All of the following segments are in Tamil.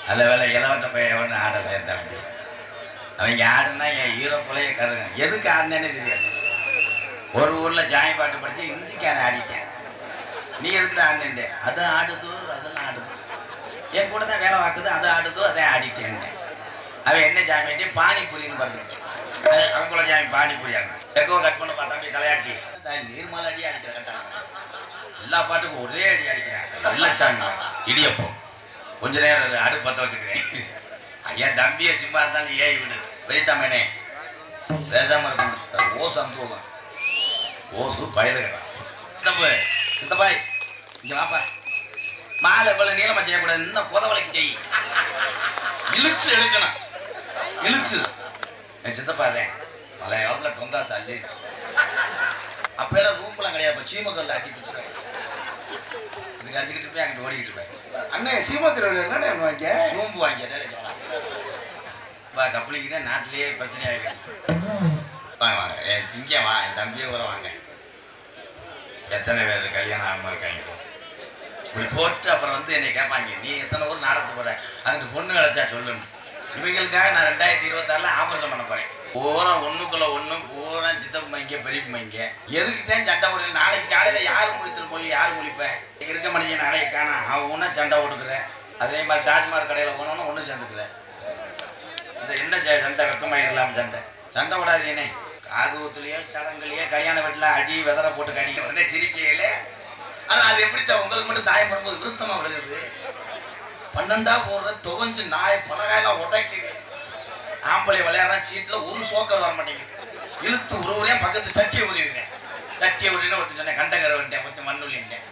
நல்ல வேலை இளவட்ட பையன் ஒன்று ஆடலை தம்பி. அவங்க ஆடுனா என் ஹீரோ போலயே கருங்க. எதுக்கு ஆடினேன்னு தெரியாது. ஒரு ஊரில் ஜாய் பாட்டு படித்து இந்திக்கான ஆடிட்டேன். நீ எதுக்கு ஆடினே? அது ஆடுதோ அதெல்லாம் ஆடுது. என் கூட தான் வேலை வாக்குது, அதை ஆடுதோ அதை ஆடிட்டேன். அவன் என்ன ஜாமிட்டு பானிபூரின்னு படுத்துக்கிட்டேன். அவங்கள ஜாமி பானிபூரி ஆடணும். எக்கோ கட் பண்ண பார்த்தா தலையாட்டி நீர்மலை அடி அடிக்கிற கட்டாங்க. எல்லா பாட்டுக்கும் ஒரே அடி அடிக்கிறேன். வெள்ளச்சாமி இடியப்போ கொஞ்ச நேரம் அடுப்பு பற்ற வச்சுக்கிறேன். ஐயா தம்பியை சும்மா இருந்தாலும் ஏய் விடு வெளித்தாமேனே பேசாம இருக்கும். ஓசு அனுப்புவாங்க. ஓசு பயலுகடா சித்தப்பு. சித்தப்பாய் இங்க வாப்பா. மாலை இவ்வளவு நீளமா செய்யக்கூடாது. இன்னும் புதவலைக்கு செய். இழுச்சு எடுக்கணும். இழுச்சு என் சித்தப்பாதேன் பழைய காலத்துல டொங்காசு அள்ளி அப்பெல்லாம் ரூம்லாம் கிடையாது. சீமக்கல்ல அட்டி பிடிச்சிருக்கேன். இப்படி அடிச்சுக்கிட்டு போய் அங்கிட்டு ஓடிக்கிட்டு இருப்பேன். அண்ணே சீமக்கல் என்ன வாங்க சோம்பு வாங்கிட்டே கப்பலிக்கு தான் நாட்டிலேயே பிரச்சனை ஆகிடும். வாங்க வாங்க என் சிங்க வா. என் தம்பியை கூட வாங்க. எத்தனை பேர் கல்யாணம் ஆகாம இருக்காங்க இப்படி போட்டு அப்புறம் வந்து என்னை கேட்பாங்க நீ எத்தனை ஊர் நாடகத்துக்கு போற அதுக்கு பொண்ணு கிடைச்சா சொல்லணும். இவங்களுக்காக நான் 2026 ஆபரேஷன் பண்ண போறேன். பூரா ஒண்ணுக்குள்ள ஒண்ணு பூரா சித்தப்பு மைங்க பெரியப்பு மைங்க. எதுக்கு தான் சண்டை போடுற? நாளைக்கு காலையில யாரு முடித்துட்டு போய் யாரு முடிப்பேன்? இங்க இருக்க மனுஷன் நாளைக்கு காணா அவன் ஒன்னா சண்டை ஓட்டுக்கிறேன். அதே மாதிரி டாஸ்மாக் கடையில போனோன்னு ஒண்ணு சேர்ந்துக்கிறேன். இந்த என்ன சண்டை வெக்கமாயிரலாம் சண்டை சண்டை விடாதீனே. காது ஊத்துலயோ சடங்குலையோ கல்யாண வீட்டுல அடி வெதரை போட்டு கடிக்க உடனே சிரிப்பீங்கள. ஆனா அது எப்படித்தான் உங்களுக்கு மட்டும் தாயம் பண்ணும்போது விருத்தமா விழுகுது. 12ஆ போடுற துவஞ்சு நாய் பலகாயெல்லாம் உடைக்குது. ஆம்பளை விளையாடுற சீட்டுல ஒரு சோக்கர் வர மாட்டேங்குது. இழுத்து உருவுறேன் பக்கத்து சட்டியை உருவிடுறேன். சட்டியை உருவினா ஒருத்தர் சொன்னேன் கண்டங்கரை வந்துட்டேன் கொஞ்சம் மண்ணுலிட்டேன்.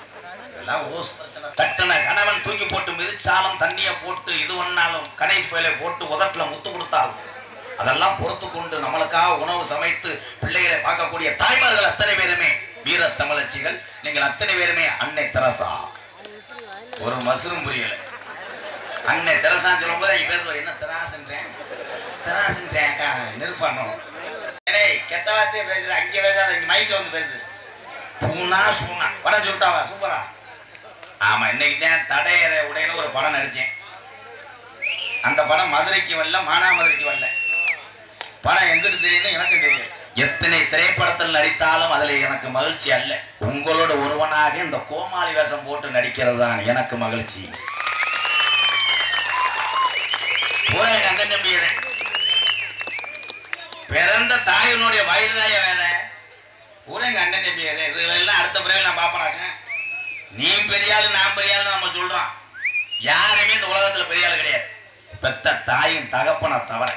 இதெல்லாம் ஓஸ் பிரச்சனை. தட்டன கணவன் தூக்கி போட்டு மிதிச்சாலும் தண்ணியை போட்டு இது ஒன்னாலும் கணேஷ் பயிலை போட்டு உதட்டுல முத்து கொடுத்தாலும் அதெல்லாம் பொறுத்து கொண்டு நம்மளுக்காக உணவு சமைத்து பிள்ளைகளை பார்க்கக்கூடிய தாய்மார்கள் அத்தனை பேருமே வீர தமிழச்சிகள். நீங்கள் அத்தனை பேருமே அன்னை தெரசா. ஒரு மசரும் புரியல. அன்னை தெரசான்னு சொல்லும் போது அவங்க பேசுவார் என்ன தெராசுன்றேன் தெராசுன்றேன் அக்கா நிற்பானோ. ஏனே கெட்ட வார்த்தையே பேசுற அங்கே பேசாத இங்க மைக்கில் வந்து பேசு. பூனா சூனா படம் சொல்லிட்டாவா சூப்பரா. ஆமா இன்னைக்கு தான் தடையற உடையன்னு ஒரு படம் நடிச்சேன். அந்த படம் மதுரைக்கு வரல மானாமதுரைக்கு வரல. படம் எங்கிட்டு தெரியும்னு எனக்கு தெரியும். எத்தனை திரைப்படத்தில் நடித்தாலும் அதுல எனக்கு மகிழ்ச்சி அல்ல. உங்களோட ஒருவனாக இந்த கோமாளி வேஷம் போட்டு நடிக்கிறது தான் எனக்கு மகிழ்ச்சி. அண்ணன் தம்பியதே பிறந்த தாயினுடைய வயதுதாய வேற ஊரே எங்க அண்ணன் தம்பியதே. இதுல எல்லாம் அடுத்த பிறகு நான் பாப்பனாக்க நீ பெரியாளு நான் பெரியாளு நம்ம சொல்றோம். யாருமே இந்த உலகத்துல பெரியாளு கிடையாது பெத்த தாயின் தகப்பனை தவிர.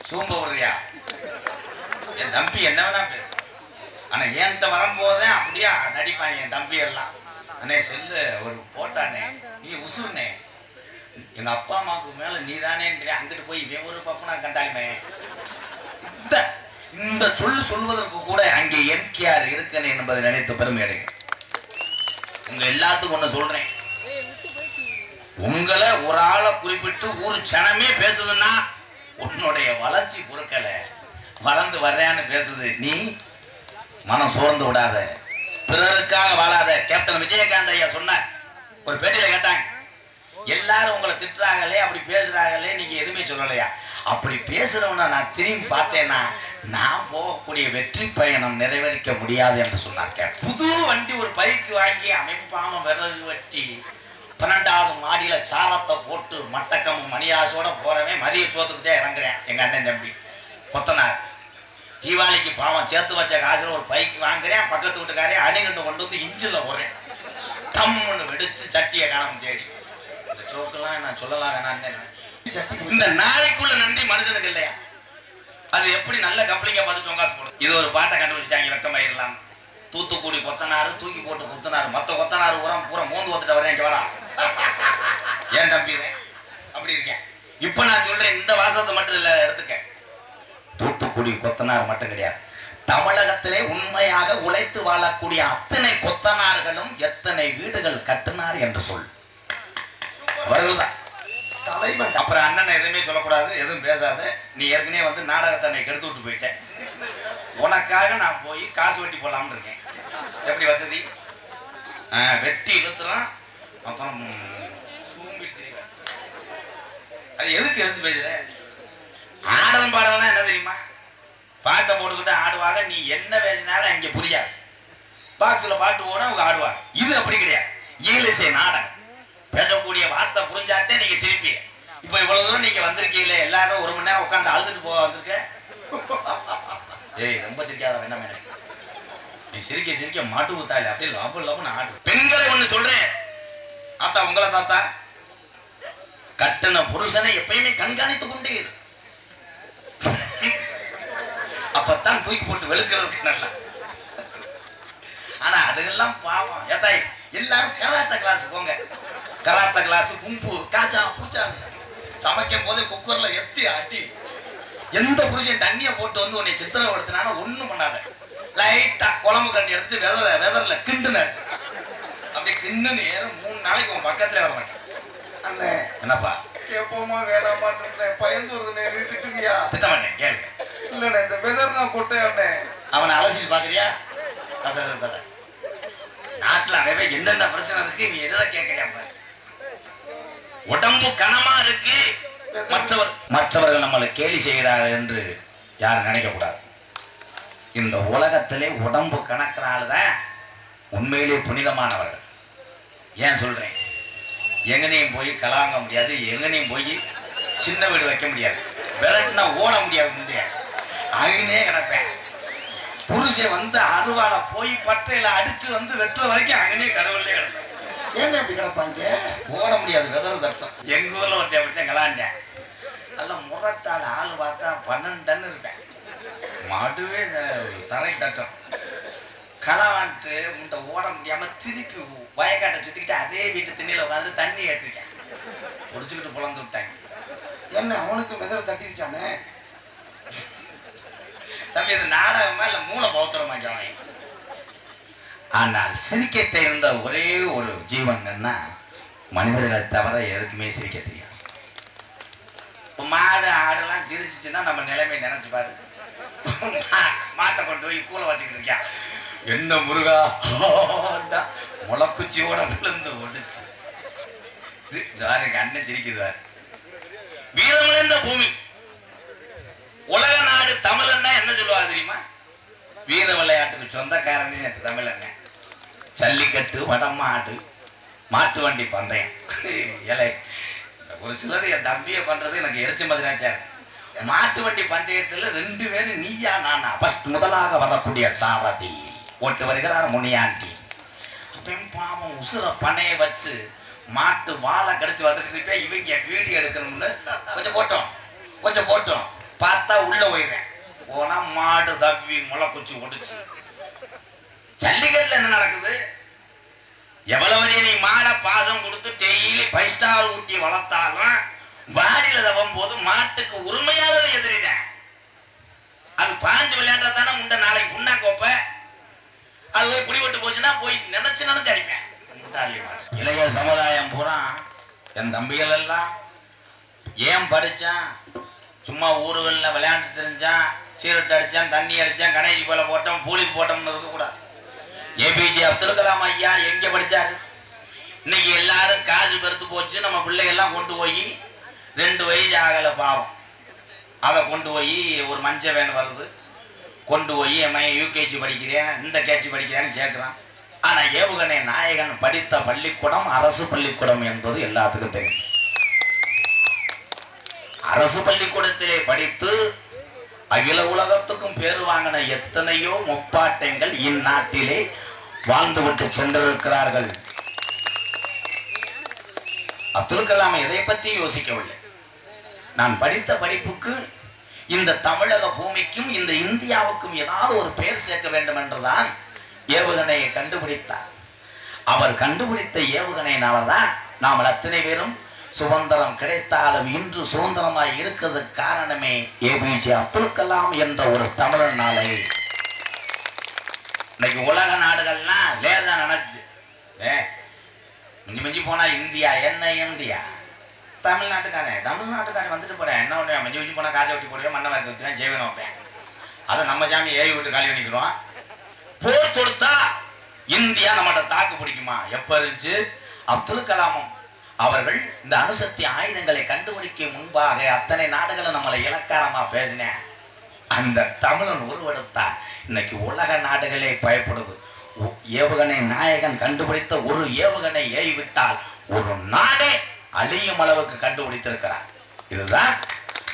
சூம்ப விடுறியா என் தம்பி என்ன வேணா பேசு. ஆனா என்கிட்ட வரும்போதே அப்படியா நடிப்பாங்க என் தம்பி எல்லாம். அண்ணே செல்லு ஒரு போட்டானே நீ உசுர்னே எங்க அப்பா அம்மாவுக்கு மேல நீதானே அங்கிட்டு போய் இவன் ஒரு பப்பனா கண்டாலுமே இந்த சொல்வதற்கு கூட அங்கே என்கேஆர் இருக்கேன் என்பதை நினைத்து பெருமை அடைகிறேன். உங்க எல்லாத்துக்கும் ஒண்ணு சொல்றேன். உங்களை ஒரு ஆளை குறிப்பிட்டு ஒரு சனமே பேசுதுன்னா உன்னுடைய வளர்ச்சி பொருட்கள வளர்ந்து வர்றேன்னு பேசுது. நீ மனம் சோர்ந்து விடாத பிறருக்காக வாழாத. கேப்டன் விஜயகாந்த் ஐயா சொன்னார். ஒரு பேட்டியில கேட்டாங்க எல்லாரும் உங்களை திட்டுறாங்களே அப்படி பேசுறாங்களே நீங்க எதுவுமே சொல்லலையா? அப்படி பேசுறவன நான் திரும்பி பார்த்தேன்னா நான் போகக்கூடிய வெற்றி பயணம் நிறைவேறிக்க முடியாது என்று சொன்னார். புது வண்டி ஒரு பைக்கு வாங்கி அமைப்பாம விறகு வெட்டி 12வது மாடியில சாரத்தை போட்டு மட்டக்கம்பு மணியாசோட போறவன் மதிய சோத்துக்குதே இறங்குறேன். எங்க அண்ணன் தம்பி கொத்தனார் தீபாவளிக்கு பாவம் சேர்த்து வச்ச காசுல ஒரு பைக்கு வாங்குறேன். பக்கத்து வீட்டுக்காரே அணிகண்டு கொண்டு வந்து இஞ்சில போடுறேன். தம்முன்னு வெடிச்சு சட்டியை காணாம தேடி. இந்த சோக்கெல்லாம் நான் சொல்லலாம் வேணான்னு நினைச்சேன். இந்த நாளைக்குள்ள நன்றி மனுஷனுக்கு இல்லையா? அது எப்படி நல்ல கப்பலிங்க பார்த்து டொங்காசு போடும். இது ஒரு பாட்டை கண்டுபிடிச்சிட்டாங்க வெக்கமாயிரலாம். தூத்துக்குடி கொத்தனாரு தூக்கி போட்டு குத்தனாரு மொத்த கொத்தனாரு உரம் பூரா மூந்து வந்துட்டு வரேன். இங்க வரா ஏன் தம்பி அப்படி இருக்கேன். இப்ப நான் சொல்றேன் இந்த வாசத்தை மட்டும் இல்ல எடுத்துக்க. தூத்துக்குடி கொத்தனார் மட்டும் கிடையாது. தமிழகத்திலே உண்மையாக உழைத்து வாழக்கூடிய அத்தனை கொத்தனார்களும் எத்தனை வீடுகள் கட்டினார் என்று சொல். அவர்கள்தான் தலைவன். அப்புறம் அண்ணன் எதுவுமே சொல்லக்கூடாது எதுவும் பேசாது. நீ ஏற்கனவே வந்து நாடகத்தை கெடுத்து விட்டு போயிட்டேன். உனக்காக நான் போய் காசு வெட்டி போடலாம்னு இருக்கேன். எப்படி வசதி? வெட்டி இழுத்துறோம். அப்புறம் சூம்பிட்டு தெரியும். அது எதுக்கு எதிர்த்து பேசுற? ஆடலும் பாடலாம் என்ன தெரியுமா? பாட்டை போட்டுக்கிட்டு ஆடுவாங்க. நீ என்ன பேசினாலும் அங்கே புரியாது. பாக்ஸ்ல பாட்டு போனா அவங்க ஆடுவாங்க. இது அப்படி கிடையாது. இயலிசை நாடகம். பேசக்கூடிய வார்த்தை புரிஞ்சாத்தே நீங்க சிரிப்பீங்க. இப்ப இவ்வளவு தூரம் நீங்க வந்திருக்கீங்களே, எல்லாரும் 1 மணி நேரம் உட்காந்து அழுதுட்டு போக வந்திருக்க. ஏய், ரொம்ப சிரிக்காத வேண்டாம். நீ சிரிக்க சிரிக்க மாட்டு ஊத்தாயில அப்படியே லபு லபுன்னு ஆடு. பெண்களை ஒண்ணு சொல்றேன், ஆத்தா உங்களை தாத்தா கட்டண புருஷனை எப்பயுமே கண்காணித்துக் கொண்டே இரு. அப்பத்தான் தூக்கி போட்டு வெளுக்கிறதுக்கு நல்லா. ஆனா அதுக்கெல்லாம் பாவம். ஏத்தாய் எல்லாரும் கராத்த கிளாஸ் போங்க. கராத்த கிளாஸ், கும்பு, காச்சா பூச்சா. சமைக்கும் போதே குக்கர்ல எத்தி ஆட்டி எந்த புருஷன் தண்ணியை போட்டு வந்து உன்னை சித்திரப்படுத்தினாலும் ஒண்ணும் பண்ணாத. லைட்டா குழம்பு கண்டி எடுத்துட்டு வெதர்ல கிண்டுன்னு அடிச்சு அப்படி கிண்டுன்னு ஏறும். 3 நாளைக்கு உன் பக்கத்துல வர மாட்டேன். அண்ணே என்னப்பா கேட்போமா வேணாமான்னு பயந்து வருதுண்ணே. திட்டுவியா? திட்ட மாட்டேன், கேளுங்க. இல்லண்ணே இந்த வெதர் நான் கொட்டேன் அண்ணே. அவனை அலசிட்டு பாக்குறியா? நாட்டுல அவன் என்னென்ன பிரச்சனை இருக்கு, இவன் எதை கேட்கறியா பாரு. உடம்பு கனமா இருக்கு, மற்றவர்கள் நம்மளை கேலி செய்கிறார்கள் என்று யாரும் நினைக்க கூடாது. இந்த உலகத்திலே உடம்பு கணக்கினால்தான் உண்மையிலே புனிதமானவர்கள். ஏன் சொல்றேன்? எங்கனையும் போய் கலாங்க முடியாது, எங்கனையும் போய் சின்ன வீடு வைக்க முடியாது, விரட்டுனா ஓட முடியாது. அங்கனே கிடப்பேன். புருஷன் வந்து அருவாளை போய் பட்டையில அடிச்சு வந்து வெட்டுற வரைக்கும் அங்கனே கடவுளே கிடப்பேன். ஏன் எப்படி கிடப்பாங்க? ஓட முடியாது, வெதர் தட்டம். எங்க ஊர்ல ஒருத்தன் அப்படித்தான் கலாண்டேன். நல்லா முரட்டால் ஆள் பார்த்தா 12 டன் இருப்பேன். மாடுவே தரை தட்டம். களவான்ட்டு முண்டை ஓட முடியாம திருப்பி வயக்காட்டை சுத்திக்கிட்டு அதே வீட்டு திண்ணில உட்காந்து தண்ணி ஏற்றிருக்கேன். குடிச்சுக்கிட்டு புலந்து விட்டாங்க. என்ன அவனுக்கு வெதர் தட்டிருச்சானே? தம்பி இது நாடகமா இல்ல மூளை பௌத்திரமா? ஆனால் சிரிக்க தெரிந்த ஒரே ஒரு ஜீவன்னா மனிதர்களை தவிர எதுக்குமே சிரிக்க தெரியாது. மாடு ஆடெல்லாம் சிரிச்சுச்சுன்னா நம்ம நிலைமை நினைச்சு பாரு. மாட்டை கொண்டு போய் கூலை வச்சுக்கிட்டு இருக்கியா, என்ன முருகா முளைக்குச்சியோட விழுந்து ஒடிச்சு. எங்க அண்ணன் சிரிக்குது. வீரமிழந்த பூமி உலக நாடு தமிழன்னா என்ன சொல்லுவாங்க தெரியுமா? வீர விளையாட்டுக்கு சொந்தக்காரனே தமிழங்க. ஜல்லிக்கட்டு, வடமாடு, மாட்டு வண்டி பந்தயம். இலை ஒரு சிலர் என் தம்பியை பண்றது எனக்கு எரிச்ச மாதிரியா தேவை. மாட்டு வண்டி பந்தயத்துல 2 பேரும் நீயா நானா. ஃபர்ஸ்ட் முதலாக வரக்கூடிய சாரதி ஓட்டு வருகிறார் முனியாண்டி. அப்பயும் பாவம் உசுர பனையை வச்சு மாட்டு வாழை கடிச்சு வந்துக்கிட்டு இருப்பேன். இவங்க வீடியோ எடுக்கணும்னு கொஞ்சம் போட்டோம் பார்த்தா உள்ள போயிடுறேன். போனா மாடு தப்பி முளைக்குச்சி ஒடிச்சு. ஜல்லிக்கட்டுல என்ன நடக்குது? எவ்வளவு நீ மாடை பாசம் கொடுத்து டெய்லி 5 ஸ்டார் ஊட்டி வளர்த்தாலும் வாடியில தவம் போது மாட்டுக்கு உரிமையாளர் எதிரிதான். அது பாஞ்சு விளையாண்டா தானே முண்டை நாளைக்கு புண்ணா கோப்ப. அது போய் பிடிபட்டு போச்சுன்னா போய் நினைச்சு அடிப்பேன். இளைய சமுதாயம் பூரா என் தம்பிகள் எல்லாம் ஏன் படிச்சான்? சும்மா ஊருகளில் விளையாண்டு தெரிஞ்சான், சீரட்டு அடிச்சான், தண்ணி அடிச்சான், கணேசி போல போட்டோம், பூலி போட்டோம்னு இருக்கக்கூடாது. ஏபிஜே அப்துல் கலாம் ஐயா எங்க படிச்சாரு? இன்னைக்கு எல்லாரும் காசு பெருத்து போச்சு. நம்ம பிள்ளைகள்லாம் கொண்டு போய் 2 வயசு ஆகலை பாவம், அதை கொண்டு போய் ஒரு மஞ்ச வேன் வருது, கொண்டு போய் என் மையன் யூகேஜி படிக்கிறேன், இந்த கேஜி படிக்கிறேன்னு சேர்க்கிறான். ஆனா ஏவுகணை நாயகன் படித்த பள்ளிக்கூடம் அரசு பள்ளிக்கூடம் என்பது எல்லாத்துக்கும் தெரியும். அரசு பள்ளிக்கூடத்திலே படித்து அகில உலகத்துக்கும் பேரு வாங்கின எத்தனையோ முப்பாட்டங்கள் இந்நாட்டிலே வாழ்ந்துவிட்டு சென்றிருக்கிறார்கள். அப்துல் கலாம் எதை பத்தி யோசிக்கவில்லை. நான் படித்த படிப்புக்கு இந்த தமிழக பூமிக்கும் இந்த இந்தியாவுக்கும் ஏதாவது ஒரு பெயர் சேர்க்க வேண்டும் என்றுதான் ஏவுகணையை கண்டுபிடித்தார். அவர் கண்டுபிடித்த ஏவுகணையினாலதான் நாம் அத்தனை பேரும் சுதந்திரம் கிடைத்தாலும் இன்று சுதந்திரமாய் இருக்கிறதுக்கு காரணமே ஏபிஜே அப்துல் கலாம் என்ற ஒரு தமிழனாலே. இன்னைக்கு உலக நாடுகள்லாம் லேசா நினைச்சு மிஞ்சி போனா இந்தியா என்ன இந்தியா, தமிழ்நாட்டுக்காரன் வந்துட்டு போறேன் என்ன பண்ணுவேன், மிஞ்சி போனா காசை வெட்டி போடுவேன், மண்ணை வாங்கி ஊற்றுவேன், ஜெய்வன் வைப்பேன். அதை நம்ம சாமி ஏறி விட்டு காலி பண்ணிக்கிறோம். போர் தொடுத்தா இந்தியா நம்மகிட்ட தாக்கு பிடிக்குமா? எப்ப இருந்துச்சு? அப்துல் கலாமும் அவர்கள் இந்த அணுசக்தி ஆயுதங்களை கண்டுபிடிக்க முன்பாக அத்தனை நாடுகளும் நம்மளை இலக்காரமா பேசினேன். அந்த தமிழன் உருவெடுத்தா இன்னைக்கு உலக நாடுகளே பயப்படுது. ஏவுகணை நாயகன் கண்டுபிடித்த ஒரு ஏவுகணை ஏவிட்டால் ஒரு நாடே அழியும் அளவுக்கு கண்டுபிடித்திருக்கிறார். இதுதான்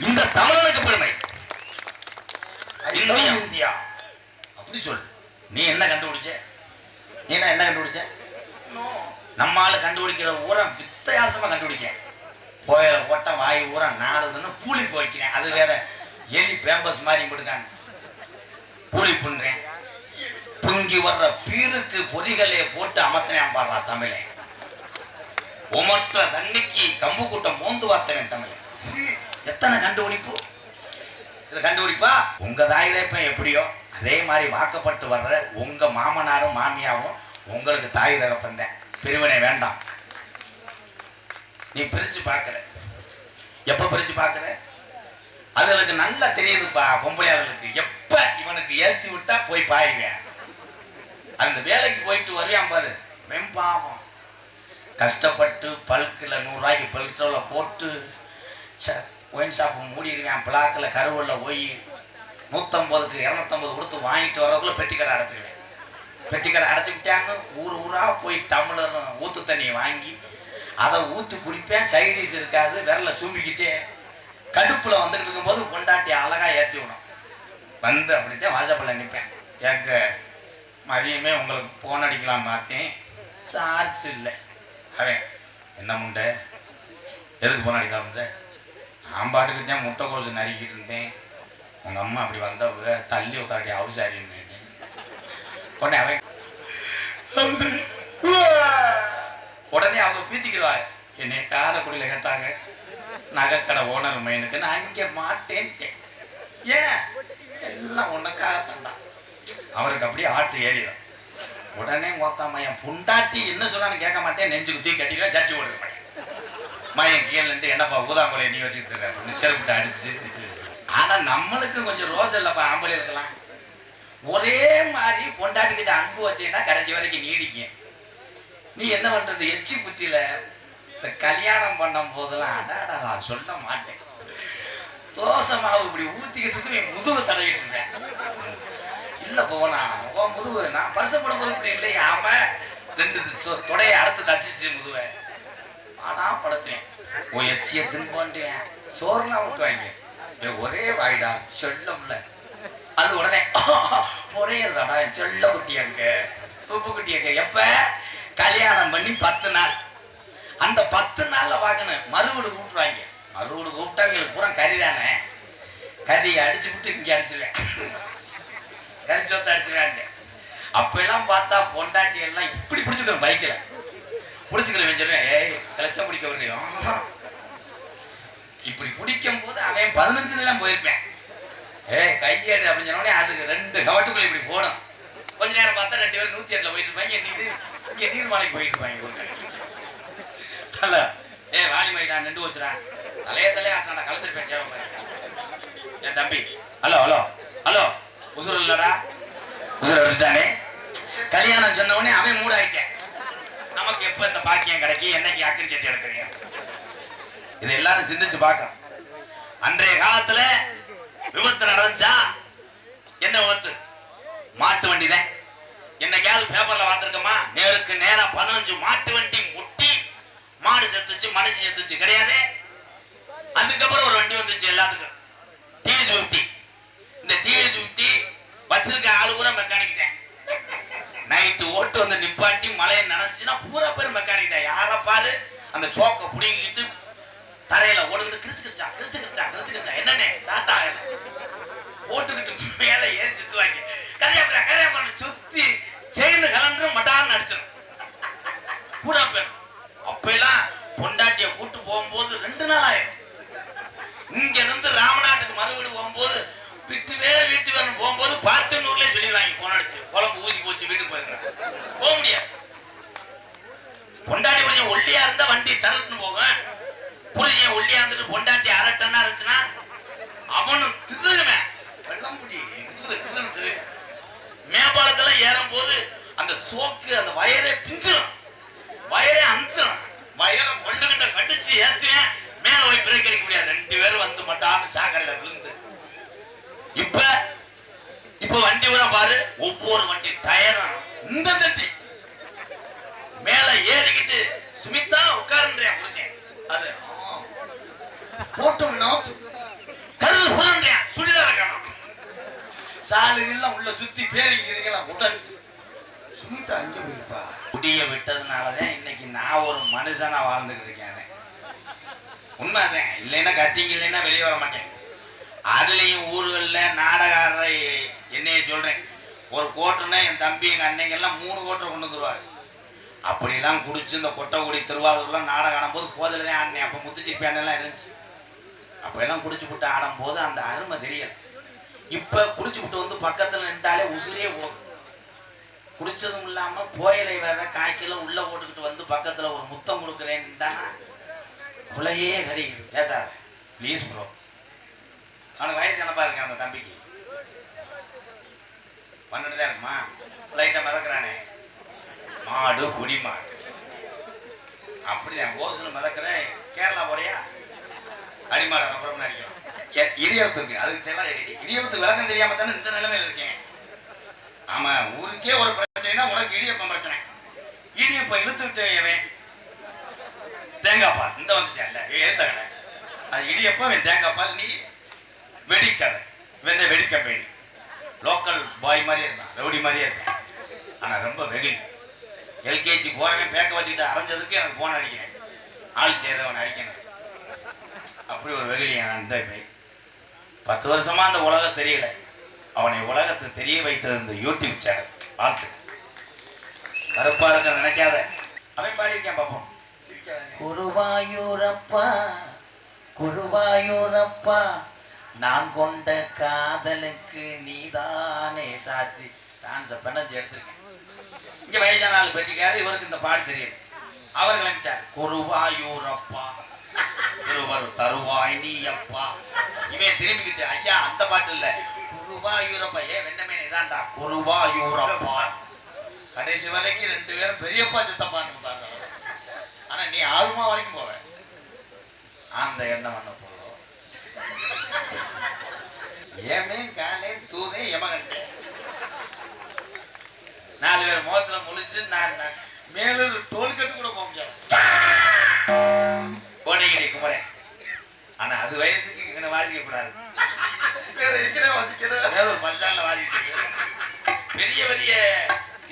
இந்த தமிழனுக்கு பெருமை. இந்தியா அப்படி சொல். நீ என்ன கண்டுபிடிச்ச? நீ என்ன கண்டுபிடிச்ச? நம்மால கண்டுபிடிக்கிற ஊரம் வித்தியாசமா கண்டுபிடிக்க. கோயில ஓட்டம் வாயு ஊரம் நாடுதுன்னு பூலி போய்க்கிறேன். அது வேற. எலி பேம்பஸ் மாதிரி போட்டுக்காங்க. பூலி பண்றேன். பொங்கி வர்ற பீருக்கு பொறிகளே போட்டு அமர்த்தினேன் பாடுறா தமிழை. உமற்ற தண்ணிக்கு கம்பு கூட்டம் மோந்து வார்த்தவன் தமிழ். எத்தனை கண்டுபிடிப்பு! இதை கண்டுபிடிப்பா உங்க தாய் தகப்பன் எப்படியோ அதே மாதிரி வாக்கப்பட்டு வர்ற உங்க மாமனாரும் மாமியாவும் உங்களுக்கு தாய் தகப்பன் தான். பிரிவினை வேண்டாம். நீ பிரிச்சு பார்க்கற. எப்ப பிரிச்சு பார்க்கற? அதுகளுக்கு நல்லா தெரியுதுப்பா. பொம்பளையாளர்களுக்கு எப்ப இவனுக்கு ஏற்றி விட்டா போய் பாயுவேன். அந்த வேலைக்கு போயிட்டு வருவான் பாரு, வெம்பாவம் கஷ்டப்பட்டு பல்கில் 100 ரூபாய்க்கு பெட்ரோலை போட்டு ஒயின் ஷாப்பு மூடிடுவேன். பிளாக்கில் கருவூரில் போய் 150க்கு 250 கொடுத்து வாங்கிட்டு வரக்குள்ள பெட்டிக்கடை அடைச்சிடுவேன். பெட்டிக்கடை அடைச்சிக்கிட்டாங்க. ஊராக போய் டம்ளர் ஊற்று தண்ணியை வாங்கி அதை ஊற்றி குடிப்பேன். சைடிஸ் இருக்காது. விரல சூம்பிக்கிட்டே கடுப்பில் வந்துக்கிட்டு இருக்கும்போது பொண்டாட்டி அழகாக ஏற்றி விடும். வந்து அப்படித்தான் வாசப்பல்ல நிற்பேன். கேட்க மதியமே உங்களுக்கு போன் அடிக்கலாம் பார்த்தேன், சார்ஜ் இல்லை. அவன் என்ன முண்டை எதுக்கு போன் அடிக்கலாம் இருந்தேன்? நான் பாட்டுக்கு தான் முட்டை கோசு நறுக்கிட்டு இருந்தேன். உங்கள் அம்மா அப்படி வந்தவங்க தள்ளி உட்காட்டி அவசாரின்னு உடனே அவன் உடனே அவங்க பீத்திக்கிடுவாங்க. என்னை காரைக்குடியில் கேட்டாங்க நகைக்கடை ஓனர் மைனுக்கு. நான் இங்கே மாட்டேன்ட்டேன். ஏன்? எல்லாம் உனக்காக தண்டா. அவருக்கு அப்படியே ஆட்டு ஏறிடும். உடனே ஓத்தாம என் புண்டாட்டி என்ன சொன்னான்னு கேட்க மாட்டேன். நெஞ்சுக்கு தூக்கி கட்டிடுவேன். சட்டி ஓடுக்க மாட்டேன். மயன் கீழே என்னப்பா ஊதாங்குலையை நீ வச்சுக்கிட்டு செருப்பிட்ட அடிச்சு. ஆனா நம்மளுக்கு கொஞ்சம் ரோஸ் இல்லப்பா. ஆம்பளை இருக்கலாம். ஒரே மாதிரி பொண்டாட்டிக்கிட்ட அன்பு வச்சீங்கன்னா கடைசி வரைக்கும் நீடிக்கும். நீ என்ன பண்றது? எச்சி புத்தியில இந்த கல்யாணம் பண்ணும் போதெல்லாம் அடாடா நான் சொல்ல மாட்டேன். தோசை மாவு இப்படி ஊத்திக்கிட்டு இருக்கு, நீ முதுகு தடவிட்டு இருக்கேன். இல்ல போனா முதுகு நான் பரிசப்படும் போது இப்படி இல்லையா? ஆமா 2 தொடையை அறுத்து தச்சிச்சு முதுவை. ஆனா படுத்துவேன். எச்சிய தின்போன்ட்டுவேன். சோறுலாம் ஊட்டுவாங்க. ஒரே வாய்டா செல்லம்ல. அது உடனே பொறையறதாடா என் செல்ல குட்டியங்க உப்பு குட்டியங்க. எப்ப கல்யாணம் பண்ணி 10 நாள். அந்த 10 நாள்ல வாங்கின மறுவீடு கூப்பிட்டுவாங்க. மறுவீடு கூப்பிட்டா எங்களுக்கு பூரா கறி தானே. கறியை அடிச்சு விட்டு இங்கே அடிச்சிருவேன். கறி சோத்தை அடிச்சிருவாங்க. அப்பெல்லாம் பார்த்தா பொண்டாட்டி எல்லாம் இப்படி பிடிச்சிக்கிறோம். பைக்கில் பிடிச்சிக்கிறேன் சொல்லுவேன். ஏய் கிளச்சா பிடிக்க வரையும் இப்படி பிடிக்கும் போது அவன் 15 நிலம் போயிருப்பேன். ஏய் கையேடு அப்படின்னு சொன்னோடனே அதுக்கு 2 கவட்டுக்குள்ள இப்படி போடும். கொஞ்ச நேரம் பார்த்தா 2 பேரும் 108ல் போயிட்டு இருப்பாங்க. இங்கே நீர்மலைக்கு போயிட்டு இருப்பாங்க. ஏய் வாலி மாயிட்டான் நின்று வச்சுடா தலையே ஆட்டாடா கலந்துருப்பேன். தேவை என் தம்பி. ஹலோ ஹலோ ஹலோ உசுறு இல்லடா. உசுறு எடுத்துட்டானே. கல்யாணம் சொன்ன உடனே அவன் மூடாயிட்டேன். நமக்கு எப்ப இந்த பாக்கியம் கிடைக்கும்? என்னைக்கு அக்கறி சட்டி எடுக்கிறீங்க? இதை எல்லாரும் சிந்திச்சு பார்க்க. அன்றைய காலத்துல விபத்து நடந்துச்சா என்ன விபத்து? மாட்டு வண்டி தான். என்னைக்காவது பேப்பர்ல பார்த்திருக்கோமா? நேருக்கு நேரா 15 மாட்டு வண்டி முட்டி மாடு செத்துச்சு, மனுஷன் செத்துச்சு கிடையாது. அதுக்கப்புறம் ஒரு வண்டி வந்துச்சு எல்லாத்துக்கும், TS50. இந்த TS50 வச்சிருக்க ஆளு பூரா மெக்கானிக் தான். நைட்டு ஓட்டு வந்து நிப்பாட்டி மழையை நினைச்சுன்னா பூரா பேர் மெக்கானிக் தான். யாரை பாரு அந்த சோக்கை புடிங்கிட்டு தரையில ஓடுகிட்டு கிறிச்சுக்கிச்சா என்னன்னே சாட்டா ஓட்டுக்கிட்டு மேல ஏறி சுத்துவாங்க. கரையா சுத்தி செயின்னு கலந்து மட்டான்னு அடிச்சிடும் பூரா பேர். அப்பெல்லாம் பொண்டாட்டிய கூட்டு போகும்போது 2 நாள் ஆயிடும். இங்க இருந்து ராமநாட்டுக்கு மறுவீடு போகும்போது வீட்டு வேணும் போகும்போது 1100 சொல்லிடுவாங்க. போனடிச்சு குழம்பு ஊசி போச்சு வீட்டுக்கு போயிருக்க போக முடியாது. பொண்டாட்டி புரிஞ்ச ஒல்லியா இருந்தா வண்டி சரட்டுன்னு போகும். புரிஞ்ச ஒல்லியா இருந்துட்டு பொண்டாட்டி அரட்டன்னா இருந்துச்சுன்னா அவனும் திருகுமே வெள்ளம் குடி திரு. மேம்பாலத்துல ஏறும் போது அந்த சோக்கு அந்த வயரை பிஞ்சிடும். வயரை அந்துடும். வயரை கொண்டுகிட்ட புலன்றேன் புருஷன் அது போட்டோம் கருது புலன்றேன் சுடிதார காணும் சாலுகள்லாம் உள்ள சுத்தி பேரிக்கிறீங்களாம் உடஞ்சு சுனிதா அங்கே போயிருப்பா. குடிய விட்டதுனாலதான் இன்னைக்கு நான் ஒரு மனுஷனா வாழ்ந்துட்டு இருக்கேன். உண்மைதான், இல்லைன்னா கட்டிங்க இல்லைன்னா வெளியே வர மாட்டேன். அதுலயும் ஊர்களில் நாடகாரரை என்னைய சொல்றேன், ஒரு கோட்டுன்னா என் தம்பி எங்க அன்னைங்கெல்லாம் 3 கோட்டை கொண்டு வந்துருவாரு. அப்படிலாம் குடிச்சு இந்த கொட்டைக்குடி திருவாரூர்லாம் நாடகம் ஆடும்போது போதில் தான் ஆடினேன். அப்போ முத்துச்சிப்பியானெல்லாம் இருந்துச்சு. அப்பெல்லாம் குடிச்சு விட்டு ஆடும்போது அந்த அருமை தெரியல. இப்போ குடிச்சு விட்டு வந்து பக்கத்தில் நின்றாலே உசுரே போகுது. குடிச்சதும் இல்லாம புயலை வேற காய்க்கெல்லாம் உள்ள போட்டுக்கிட்டு வந்து பக்கத்துல ஒரு முத்தம் கொடுக்குறேன்னு குலையே கறிக்குது. பேசாத ப்ளீஸ் ப்ரோ. அவனுக்கு வயசு என்னப்பா இருக்கு அந்த தம்பிக்கு? 12 தான் இருக்குமா? லைட்டா மிதக்குறானே மாடு குடி மாடு அப்படிதான் ஓசுல மிதக்குற. கேரளா போறியா? அடிமாட அப்புறம் அடிக்கலாம். இடியப்பத்துக்கு அதுக்கு தெரியல. இடியப்பத்துக்கு விளக்கம் தெரியாம தானே இந்த நிலைமையில இருக்கேன். ஆமா, ஊருக்கே ஒரு பிரச்சனைனா உனக்கு இடியப்பம் பிரச்சனை. இடியப்பம் இழுத்து விட்டவன் தேங்காய் பால் இந்த வந்துட்டேன்ல ஏத்தகலை. அது இடியப்பம் தேங்காய் பால். நீ வெடிக்கதை வெந்த வெடிக்கம்பெனி லோக்கல் பாய் மாதிரியே இருக்கான், ரவுடி மாதிரியே இருக்கான். ஆனா ரொம்ப வெகுளி. எல்கேஜி போறவன் பேக்க வச்சுக்கிட்டு அரைஞ்சதுக்கு எனக்கு போன் அடிக்கிறேன். ஆள் செய்யறவன் அடிக்கணும். அப்படி ஒரு வெகுளி அந்த 10 வருஷமா அந்த உலகம் தெரியல. அவனை உலகத்தை தெரிய வைத்தது இந்த யூடியூப் சேனல். வாழ்த்து. கருப்பா இருக்க நினைக்காத. அவன் பாடியிருக்கேன் பார்ப்போம். குருவாயூரப்பா குருவாயூரப்பா நான் கொண்ட காதலுக்கு நீதானே சாத்தி. டான்ஸை பெண்ணஞ்சு எடுத்திருக்கேன். இங்க வயசான ஆள் பெற்றிக்காரு. இவருக்கு இந்த பாட்டு தெரியுது. அவர் கிளம்பிட்டார். குருவாயூரப்பா திருவரு தருவாய் நீ அப்பா. இவன் திரும்பிக்கிட்டு ஐயா அந்த பாட்டு இல்ல, குருவாயூரப்பா. வெண்ணமே இதான்டா குருவாயூரப்பா. கடைசி வரைக்கும் 2 பேரும் பெரியப்பா சித்தப்பான்னு பாருங்க. ஆனா நீ ஆளுமா வரைக்கும் போவ. அந்த எண்ணம் பண்ண போதும். ஏமே காலே தூதே எமகண்டே 4 பேர் முகத்துல முழிச்சு நான் மேலூர் டோல்கட்டு கூட போக முடியாது. கோடைகிரி குமரன். ஆனா அது வயசுக்கு இங்கே வாசிக்க கூடாது. மேலூர் பஞ்சால வாசிக்கிறது. பெரிய பெரிய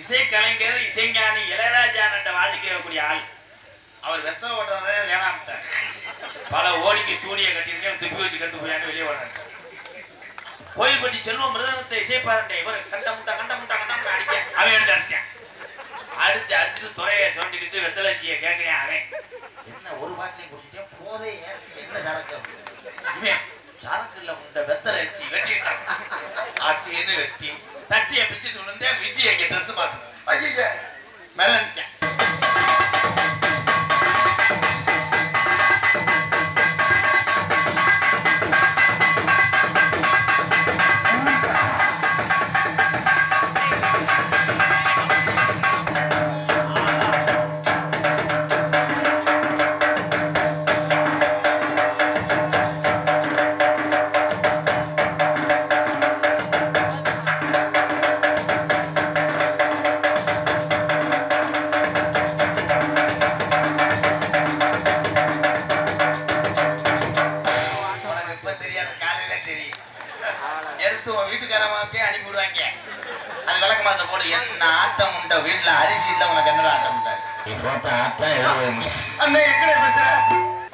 இசைக்கலைஞர் இசைஞானி இளையராஜான வாசிக்கக்கூடிய ஆள். அவர் வெத்தலை ஓட்டுறதே வேணாம்ட்டார். பல ஓடிக்கு ஸ்டூடியோ கட்டியிருக்கேன், துப்பி வச்சு கட்டு போயான்னு வெளியே வராட்டார். கோயில்பட்டி செல்வம் மிருதகத்தை இசைப்பாருட்டேன். இவர் கண்ட முட்டா அடிக்க அவன் எடுத்து அடிச்சிட்டேன். அடிச்சுட்டு துறையை சொண்டிக்கிட்டு வெத்தலைச்சியை கேட்கிறேன். அவன் என்ன ஒரு பாட்டிலையும் குடிச்சிட்டேன் போதே என்ன சரக்கு? இவன் சரக்கு இல்ல இந்த வெத்தலை வச்சு வெட்டிட்டான். அத்தின்னு வெட்டி தட்டியை பிச்சுட்டு விழுந்தே விஜய் எங்க ட்ரெஸ் மாத்தணும். ஐயா மிரண்டேன். வீட்டுக்காரமாக்கே அனுப்பி விடுவாங்க. அது விளக்க மாத்த போட்டு என்ன ஆட்டம் உண்ட வீட்டுல அரிசி இல்ல உனக்கு என்ன ஆட்டம் உண்டாரு? நீ போட்ட ஆட்டம்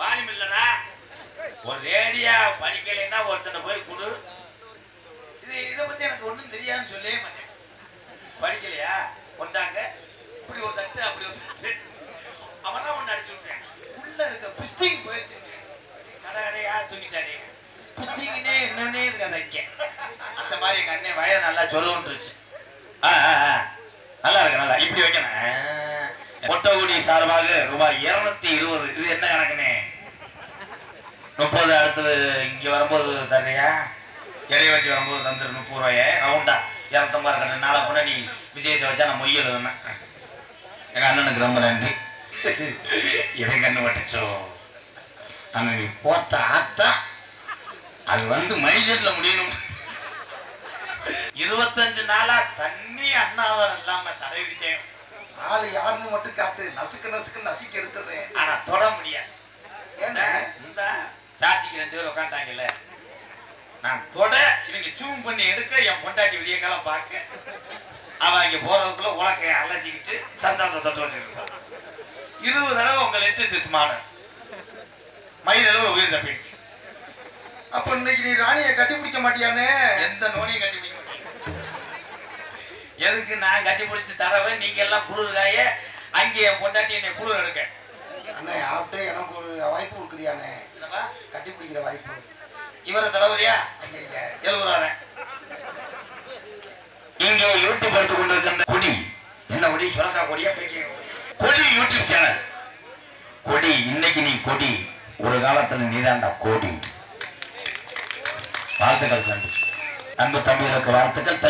வாலிம் இல்லனா ஒரு ரேடியா படிக்கலைன்னா ஒருத்தனை போய் கொடு. இதை பத்தி எனக்கு ஒண்ணும் தெரியாதுன்னு சொல்லவே மாட்டேன். படிக்கலையா கொண்டாங்க இப்படி ஒரு தட்டு அப்படி ஒரு தட்டு அவனா ஒண்ணு அடிச்சு விட்டேன். உள்ள இருக்க பிஸ்டிங் போயிடுச்சு. கடையா தூக்கிட்டானே பிஸ்டிங்னே என்னன்னே இருக்காது இங்க. அந்த மாதிரி எங்க அண்ணன் வயரை நல்லா சொல்லுன்றுச்சு. நல்லா இருக்கு நல்லா இப்படி வைக்கணும். கொட்டகுடி சார்பாக ரூபாய் 220. இது என்ன கணக்குனே? 30 அடுத்தது இங்க வரும்போது தர்றியா? இடைவெட்டி வரும்போது தந்துரு 30 ரூபாய ரவுண்டா 250 இருக்கட்டும். நாளை கூட நீ விஜயத்தை வச்சா நான் மொய் எழுதுனேன். எங்க அண்ணனுக்கு ரொம்ப நன்றி. இதை கண்ணு வட்டுச்சோ. ஆனா நீ போட்ட ஆட்டம் அது வந்து மைசெட்ல முடியணும். 25 நாளா தண்ணி அண்ணாவரம் இல்லாம தடவிட்டேன். ஆளு யாருன்னு மட்டும் காட்டு, நசுக்கு நசுக்கு நசுக்கி எடுத்துடுறேன். ஆனா தொட முடியாது. ஏன்னா இந்த சாச்சிக்கு 2 பேர் உட்காந்துட்டாங்கல்ல, நான் தொட இவங்க சூம் பண்ணி எடுக்க என் பொண்டாட்டி வெளியே காலம் பார்க்க அவன் அங்கே போறதுக்குள்ள உலக்கையை அலசிக்கிட்டு சந்தானத்தை தொட்டு வச்சுருக்கோம். 20 தடவை உங்களை எட்டு திசுமான மயிலளவு உயிர் தப்பிக்கு. அப்ப இன்னைக்கு நீ ராணியை கட்டி பிடிக்க மாட்டியானே? எந்த நோனியும் கட்டி பிடிக்க மாட்டேன். எதுக்கு நான் கட்டி பிடிச்சி தரவேன், நீங்க எல்லாம் குளிர்காய அங்கே என் பொண்டாட்டி என்னை குளிர் எடுக்க. அண்ணே அப்படியே எனக்கு ஒரு வாய்ப்பு கொடுக்குறியானே? என்னப்பா கட்டி பிடிக்கிற வாய்ப்பு. இவரை தலைவலியா ஐயா எழுதுறாரு. இங்கே யூடியூப் எடுத்துக் கொண்டிருக்கின்ற கொடி என்ன கொடி? சுரக்கா கொடியா பேக்கிய கொடி யூடியூப் சேனல் கொடி. இன்னைக்கு நீ கொடி, ஒரு காலத்துல நீதாண்டா கோடி. வாழ்த்துக்கள் தம்பி, அன்பு தம்பிகளுக்கு வாழ்த்துக்கள்.